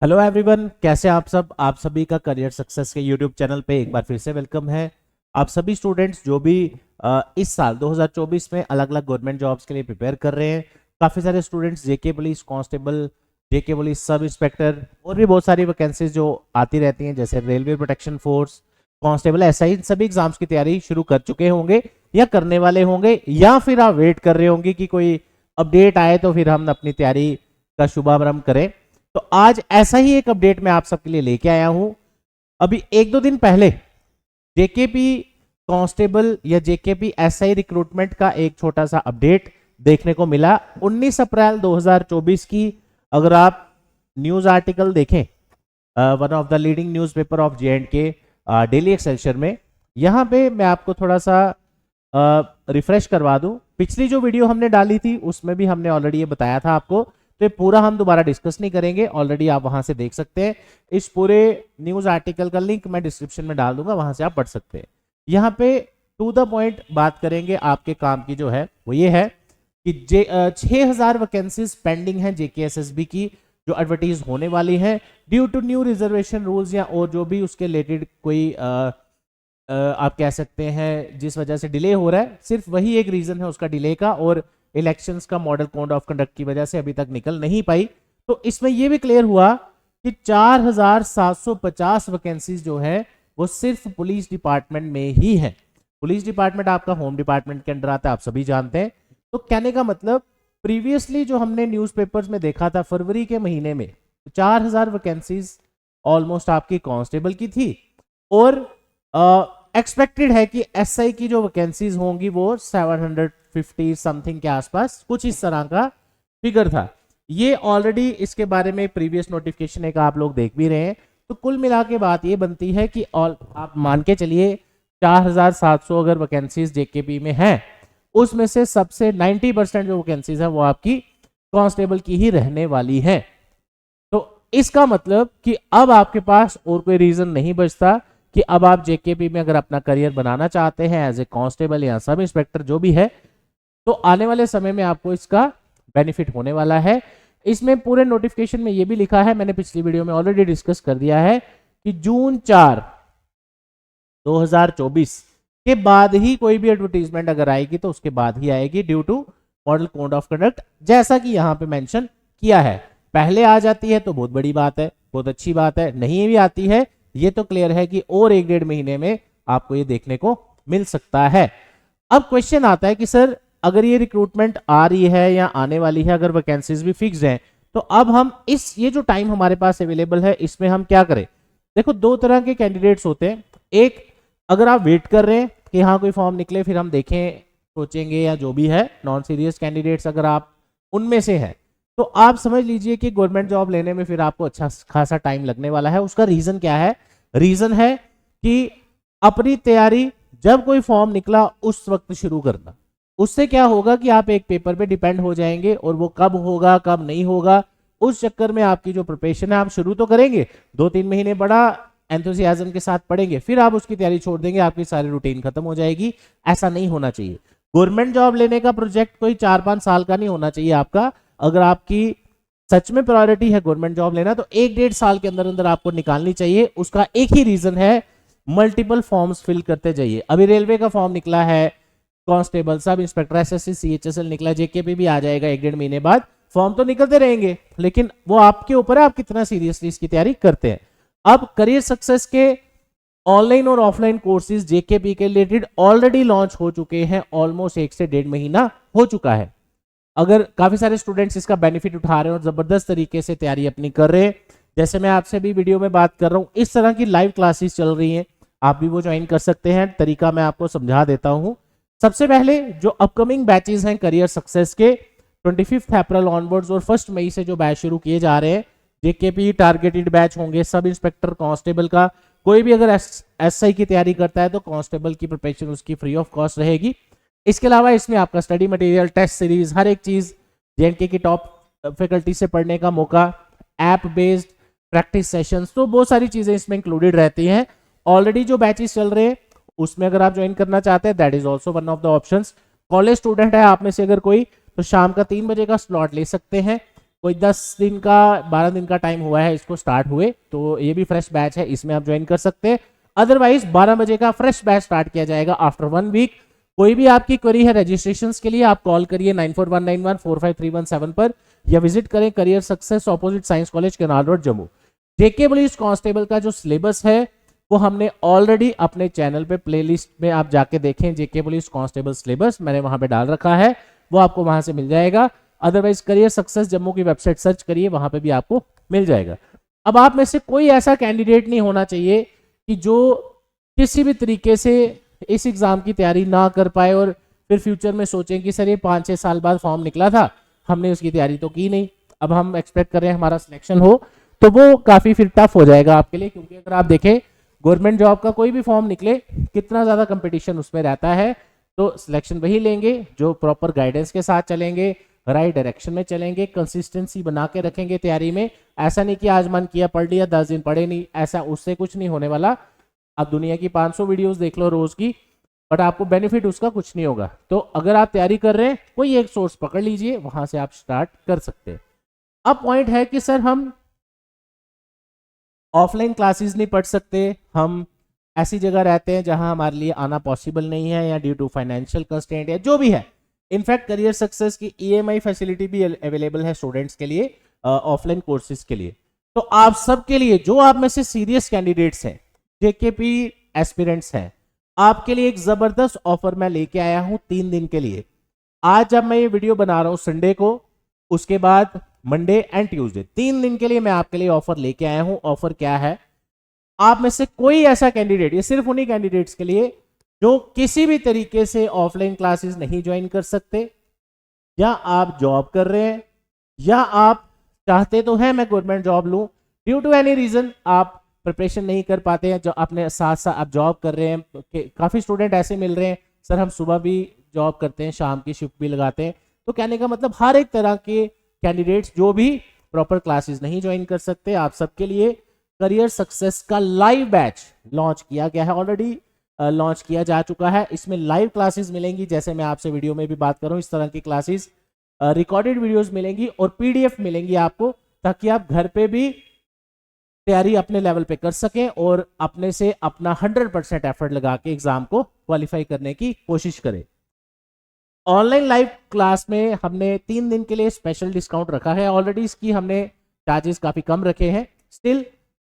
Hello everyone, कैसे आप सब। आप सभी का करियर सक्सेस के यूट्यूब चैनल पे एक बार फिर से वेलकम है। आप सभी स्टूडेंट्स जो भी इस साल 2024 में अलग अलग गवर्नमेंट जॉब्स के लिए प्रिपेयर कर रहे हैं। काफ़ी सारे स्टूडेंट्स जेके पुलिस कांस्टेबल, जेके पुलिस सब इंस्पेक्टर और भी बहुत सारी वैकेंसीज जो आती रहती हैं, जैसे railway protection force, constable, SI, इन सभी एग्जाम्स की तैयारी शुरू कर चुके होंगे या करने वाले होंगे, या फिर आप वेट कर रहे होंगे कि कोई अपडेट आए तो फिर हम अपनी तैयारी का शुभारंभ करें। तो आज ऐसा ही एक अपडेट मैं आप सबके लिए लेके आया हूं। अभी एक दो दिन पहले जेकेपी कांस्टेबल या जेकेपी एसआई रिक्रूटमेंट का एक छोटा सा अपडेट देखने को मिला। 19 अप्रैल 2024 की अगर आप न्यूज आर्टिकल देखें, one of the leading newspaper of जे&के, daily Excelsior में, यहां पे मैं आपको थोड़ा सा रिफ्रेश करवा दूं। पिछली जो वीडियो हमने डाली थी उसमें भी हमने ऑलरेडी ये बताया था आपको, तो ये पूरा हम दोबारा डिस्कस नहीं करेंगे, ऑलरेडी आप वहां से देख सकते हैं। इस पूरे न्यूज आर्टिकल का लिंक मैं डिस्क्रिप्शन में डाल दूंगा, वहां से आप पढ़ सकते हैं। यहाँ पे टू द पॉइंट बात करेंगे आपके काम की, जो है वो ये है कि 6000 वैकेंसीज पेंडिंग है जेकेएसएसबी की, जो एडवर्टीज होने वाली है due to new reservation rules, या और जो भी उसके रिलेटेड कोई आप कह सकते हैं जिस वजह से डिले हो रहा है। सिर्फ वही एक रीजन है उसका डिले का, और इलेक्शंस का मॉडल कोड ऑफ कंडक्ट की वजह से अभी तक निकल नहीं पाई। तो इसमें यह भी क्लियर हुआ कि 4750 वैकेंसीज जो है वो सिर्फ पुलिस डिपार्टमेंट में ही है। पुलिस डिपार्टमेंट आपका होम डिपार्टमेंट के अंडर आता है, आप सभी जानते हैं। तो कहने का मतलब, प्रीवियसली जो हमने न्यूज़पेपर्स में देखा था फरवरी के महीने में, 4000 वैकेंसीज ऑलमोस्ट आपकी कांस्टेबल की थी, और एक्सपेक्टेड है कि एसआई की जो वैकेंसीज होंगी वो 750 समथिंग के आसपास, कुछ इस तरह का फिगर था। ये ऑलरेडी इसके बारे में प्रीवियस नोटिफिकेशन एक आप लोग देख भी रहे हैं। तो कुल मिला के बात ये बनती है कि आप मान के चलिए 4700 अगर वैकेंसीज जेकेपी में है, उसमें से सबसे 90% जो वैकेंसीज है वो आपकी कांस्टेबल की ही रहने वाली है। तो इसका मतलब कि अब आपके पास और कोई रीजन नहीं बचता कि अब आप जेकेपी में अगर अपना करियर बनाना चाहते हैं एज ए कांस्टेबल या सब इंस्पेक्टर जो भी है, तो आने वाले समय में आपको इसका बेनिफिट होने वाला है। इसमें पूरे नोटिफिकेशन में ये भी लिखा है, मैंने पिछली वीडियो में ऑलरेडी डिस्कस कर दिया है, कि जून 4 2024 के बाद ही कोई भी एडवर्टीजमेंट अगर आएगी तो उसके बाद ही आएगी, due to model code of conduct, जैसा कि यहां पे मेंशन किया है। पहले आ जाती है तो बहुत बड़ी बात है, बहुत अच्छी बात है, नहीं भी आती है ये तो क्लियर है कि और एक डेढ़ महीने में आपको ये देखने को मिल सकता है। अब क्वेश्चन आता है कि सर अगर ये रिक्रूटमेंट आ रही है या आने वाली है, अगर वैकेंसीज भी फिक्स हैं, तो अब हम ये जो टाइम हमारे पास अवेलेबल है इसमें हम क्या करें। देखो, दो तरह के कैंडिडेट्स होते हैं। एक, अगर आप वेट कर रहे हैं कि हाँ कोई फॉर्म निकले फिर हम देखें सोचेंगे, या जो भी है नॉन सीरियस कैंडिडेट्स अगर आप उनमें से है, तो आप समझ लीजिए कि गवर्नमेंट जॉब लेने में फिर आपको अच्छा खासा टाइम लगने वाला है। उसका रीजन क्या है? रीजन है कि अपनी तैयारी जब कोई फॉर्म निकला उस वक्त शुरू करना। उससे क्या होगा कि आप एक पेपर पे डिपेंड हो जाएंगे, और वो कब होगा कब नहीं होगा उस चक्कर में आपकी जो प्रिपरेशन है, आप शुरू तो करेंगे 2-3 महीने बड़ा एंथुसियाज्म के साथ पढ़ेंगे, फिर आप उसकी तैयारी छोड़ देंगे, आपकी सारी रूटीन खत्म हो जाएगी। ऐसा नहीं होना चाहिए। गवर्नमेंट जॉब लेने का प्रोजेक्ट कोई 4-5 साल का नहीं होना चाहिए आपका। अगर आपकी सच में प्रायोरिटी है गवर्नमेंट जॉब लेना, तो 1-1.5 साल के अंदर अंदर आपको निकालनी चाहिए। उसका एक ही रीजन है, मल्टीपल फॉर्म्स फिल करते जाइए। अभी रेलवे का फॉर्म निकला है, constable, sub inspector, SSC, CHSL निकला, जेकेपी भी आ जाएगा 1-1.5 महीने बाद। फॉर्म तो निकलते रहेंगे, लेकिन वो आपके ऊपर है आप कितना सीरियसली इसकी तैयारी करते हैं। अब करियर सक्सेस के ऑनलाइन और ऑफलाइन कोर्सेज जेकेपी के रिलेटेड ऑलरेडी लॉन्च हो चुके हैं, ऑलमोस्ट 1 से 1.5 महीना हो चुका है। अगर काफी सारे स्टूडेंट्स इसका बेनिफिट उठा रहे हैं और जबरदस्त तरीके से तैयारी अपनी कर रहे हैं, जैसे मैं आपसे भी वीडियो में बात कर रहा हूं, इस तरह की लाइव क्लासेस चल रही हैं, आप भी वो ज्वाइन कर सकते हैं। तरीका मैं आपको समझा देता हूं। सबसे पहले जो अपकमिंग बैचेस हैं करियर सक्सेस के, 25 अप्रैल ऑनवर्ड्स और 1 मई से जो बैच शुरू किए जा रहे हैं, जेकेपी टारगेटेड बैच होंगे। सब इंस्पेक्टर कांस्टेबल का कोई भी अगर एसआई की तैयारी करता है तो कांस्टेबल की प्रिपरेशन उसकी फ्री ऑफ कॉस्ट रहेगी। इसके अलावा इसमें आपका स्टडी मटेरियल, टेस्ट सीरीज, हर एक चीज जे&के की टॉप फैकल्टी से पढ़ने का मौका, ऐप बेस्ड प्रैक्टिस सेशंस, तो बहुत सारी चीजें इसमें इंक्लूडेड रहती हैं। ऑलरेडी जो बैचेस चल रहे हैं उसमें अगर आप ज्वाइन करना चाहते हैं, that is also one of the options. College student है आप में से अगर कोई, तो शाम का 3 बजे का स्लॉट ले सकते हैं। कोई 10 दिन का 12 दिन का टाइम हुआ है इसको स्टार्ट हुए, तो ये भी फ्रेश बैच है, इसमें आप ज्वाइन कर सकते हैं। अदरवाइज 12 बजे का फ्रेश बैच स्टार्ट किया जाएगा आफ्टर 1 वीक। कोई भी आपकी क्वेरी है रजिस्ट्रेशन के लिए आप कॉल करिए 9419145317 पर, या विजिट करें career success opposite science college canal road Jammu. जेके पुलिस कांस्टेबल का जो सिलेबस है वो हमने ऑलरेडी अपने चैनल पे प्लेलिस्ट में आप जाके देखें, जेके पुलिस कांस्टेबल सिलेबस मैंने वहां पे डाल रखा है, वो आपको वहां से मिल जाएगा। अदरवाइज करियर सक्सेस जम्मू की वेबसाइट सर्च करिए, वहां पे भी आपको मिल जाएगा। अब आप में से कोई ऐसा कैंडिडेट नहीं होना चाहिए कि जो किसी भी तरीके से इस एग्जाम की तैयारी ना कर पाए और फिर फ्यूचर में सोचें कि सर ये 5-6 साल बाद फॉर्म निकला था, हमने उसकी तैयारी तो की नहीं, अब हम एक्सपेक्ट कर रहे हैं हमारा सिलेक्शन हो, तो वो काफी फिर टफ हो जाएगा आपके लिए। क्योंकि अगर आप देखें गवर्नमेंट जॉब का कोई भी फॉर्म निकले, कितना ज्यादा कंपटीशन उसमें रहता है, तो सिलेक्शन वही लेंगे जो प्रॉपर गाइडेंस के साथ चलेंगे, राइट डायरेक्शन में चलेंगे, कंसिस्टेंसी बना के रखेंगे तैयारी में। ऐसा नहीं कि आज मन किया पढ़ लिया 10 दिन पढ़े नहीं, ऐसा उससे कुछ नहीं होने वाला। आप दुनिया की 500 वीडियोस देख लो रोज की, बट आपको बेनिफिट उसका कुछ नहीं होगा। तो अगर आप तैयारी कर रहे हैं कोई एक सोर्स पकड़ लीजिए, वहां से आप स्टार्ट कर सकते हैं। अब पॉइंट है कि सर हम ऑफलाइन क्लासेस नहीं पढ़ सकते, हम ऐसी जगह रहते हैं जहां हमारे लिए आना पॉसिबल नहीं है, या ड्यू टू फाइनेंशियल कंस्ट्रेंट या जो भी है। इनफैक्ट करियर सक्सेस की ईएमआई फैसिलिटी भी अवेलेबल है स्टूडेंट्स के लिए, ऑफलाइन कोर्सेज के लिए। तो आप सबके लिए, जो आप में से सीरियस कैंडिडेट्स हैं, जेकेपी एस्पिरेंट्स हैं, आपके लिए एक जबरदस्त ऑफर मैं लेके आया हूं 3 दिन के लिए। आज जब मैं ये वीडियो बना रहा हूं संडे को, उसके बाद मंडे एंड ट्यूसडे 3 दिन के लिए मैं आपके लिए ऑफर लेके आया हूं। ऑफर क्या है? आप में से कोई ऐसा कैंडिडेट, ये सिर्फ उन्हीं कैंडिडेट्स के लिए जो किसी भी तरीके से ऑफलाइन क्लासेस नहीं ज्वाइन कर सकते, या आप जॉब कर रहे हैं, या आप चाहते तो हैं मैं गवर्नमेंट जॉब लूं, ड्यू टू एनी रीजन आप प्रिपरेशन नहीं कर पाते हैं, जो अपने साथ साथ आप जॉब कर रहे हैं। काफी स्टूडेंट ऐसे मिल रहे हैं, सर हम सुबह भी जॉब करते हैं, शाम की शिफ्ट भी लगाते हैं। तो कहने का मतलब हर एक तरह के कैंडिडेट्स जो भी प्रॉपर क्लासेस नहीं ज्वाइन कर सकते, आप सबके लिए करियर सक्सेस का लाइव बैच लॉन्च किया गया है, ऑलरेडी लॉन्च किया जा चुका है। इसमें लाइव क्लासेस मिलेंगी, जैसे मैं आपसे वीडियो में भी बात कर रहा हूं, इस तरह की क्लासेस, रिकॉर्डेड वीडियोस मिलेंगी और पीडीएफ मिलेंगी आपको, ताकि आप घर पे भी तैयारी अपने लेवल पे कर सकें और अपने से अपना 100% एफर्ट लगा के एग्जाम को क्वालिफाई करने की कोशिश करें। ऑनलाइन लाइव क्लास में हमने 3 दिन के लिए स्पेशल डिस्काउंट रखा है, ऑलरेडी इसकी हमने चार्जेस काफी कम रखे हैं, स्टिल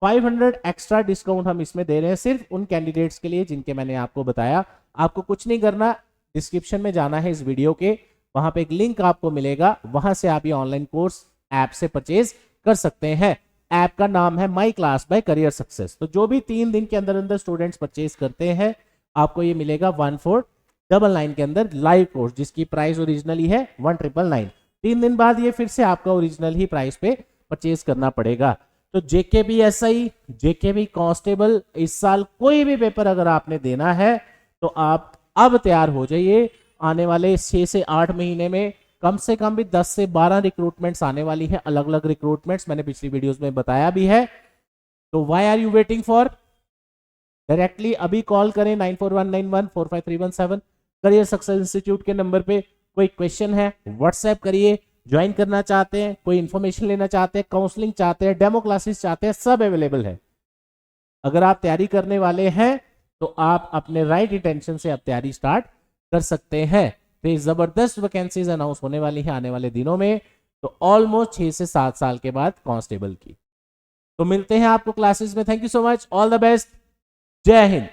500 एक्स्ट्रा डिस्काउंट हम इसमें दे रहे हैं सिर्फ उन कैंडिडेट्स के लिए जिनके मैंने आपको बताया। आपको कुछ नहीं करना, डिस्क्रिप्शन में जाना है इस वीडियो के, वहां पे एक लिंक आपको मिलेगा, वहां से आप ये ऑनलाइन कोर्स ऐप से परचेज कर सकते हैं। ऐप का नाम है my class by career success. तो जो भी 3 दिन के अंदर अंदर स्टूडेंट्स परचेज करते हैं, आपको ये मिलेगा 1499 के अंदर लाइव कोर्स, जिसकी प्राइस ओरिजिनली है 1999। 3 दिन बाद ये फिर से आपका ओरिजिनल ही प्राइस पे परचेज करना पड़ेगा। तो जेकेबी एसआई, जेकेबी कांस्टेबल, इस साल कोई भी पेपर अगर आपने देना है तो आप अब तैयार हो जाइए। आने वाले 6 से 8 महीने में कम से कम भी 10 से 12 रिक्रूटमेंट्स आने वाली है, अलग अलग रिक्रूटमेंट्स, मैंने पिछली वीडियोस में बताया भी है। तो why are you waiting for? Directly अभी कॉल करें 9419145317 करियर सक्सेस इंस्टीट्यूट के नंबर पे। कोई क्वेश्चन है व्हाट्सएप करिए, ज्वाइन करना चाहते हैं, कोई इंफॉर्मेशन लेना चाहते हैं, काउंसलिंग चाहते हैं, डेमो क्लासेस चाहते हैं, सब अवेलेबल है। अगर आप तैयारी करने वाले हैं तो आप अपने राइट इंटेंशन से अब तैयारी स्टार्ट कर सकते हैं। तो ये जबरदस्त वैकेंसीज अनाउंस होने वाली है आने वाले दिनों में, तो ऑलमोस्ट 6 से 7 साल के बाद कांस्टेबल की। तो मिलते हैं आपको क्लासेस में। Thank you so much, all the best, जय हिंद।